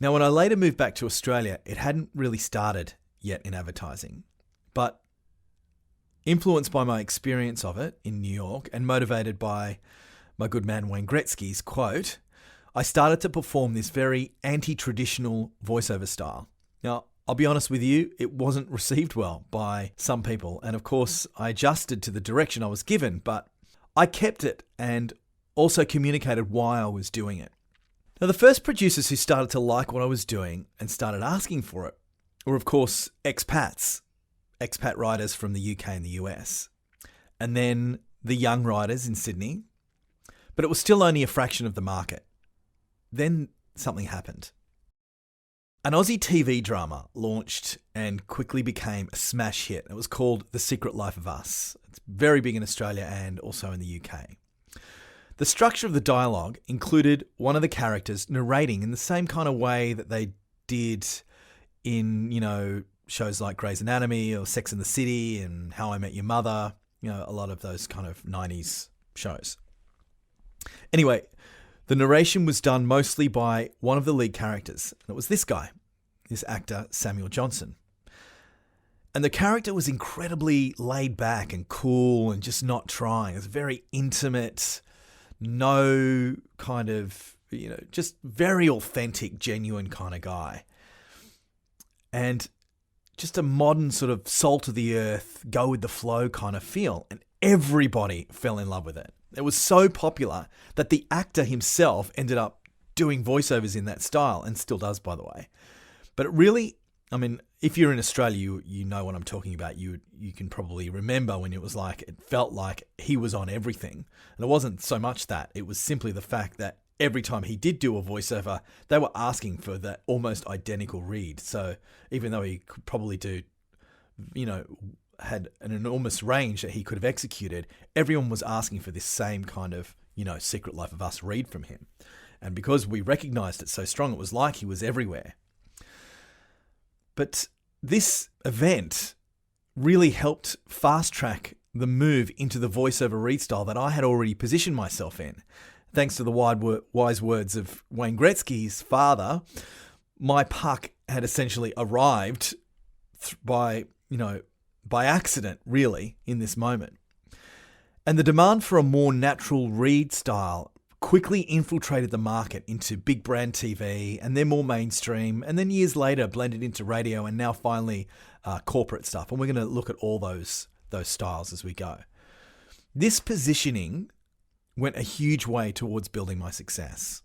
Now, when I later moved back to Australia, it hadn't really started yet in advertising, but influenced by my experience of it in New York and motivated by my good man Wayne Gretzky's quote, I started to perform this very anti-traditional voiceover style. Now, I'll be honest with you, it wasn't received well by some people. And of course, I adjusted to the direction I was given, but I kept it and also communicated why I was doing it. Now, the first producers who started to like what I was doing and started asking for it were, of course, expat writers from the UK and the US, and then the young writers in Sydney. But it was still only a fraction of the market. Then something happened. An Aussie TV drama launched and quickly became a smash hit. It was called The Secret Life of Us. It's very big in Australia and also in the UK. The structure of the dialogue included one of the characters narrating in the same kind of way that they did in, shows like Grey's Anatomy or Sex and the City and How I Met Your Mother, a lot of those kind of 90s shows. Anyway, the narration was done mostly by one of the lead characters, and it was this guy, this actor, Samuel Johnson. And the character was incredibly laid back and cool and just not trying. It was very intimate, no kind of, just very authentic, genuine kind of guy. And just a modern sort of salt of the earth, go with the flow kind of feel. And everybody fell in love with it. It was so popular that the actor himself ended up doing voiceovers in that style, and still does, by the way. But it really, if you're in Australia, you know what I'm talking about. You can probably remember when it felt like he was on everything. And it wasn't so much that. It was simply the fact that every time he did do a voiceover, they were asking for that almost identical read. So even though he could probably do, had an enormous range that he could have executed, everyone was asking for this same kind of, Secret Life of Us read from him. And because we recognized it so strong, it was like he was everywhere. But this event really helped fast track the move into the voiceover read style that I had already positioned myself in. Thanks to the wise words of Wayne Gretzky's father, my puck had essentially arrived by accident, really, in this moment. And the demand for a more natural read style quickly infiltrated the market into big brand TV, and then more mainstream, and then years later blended into radio, and now finally corporate stuff. And we're going to look at all those styles as we go. This positioning went a huge way towards building my success.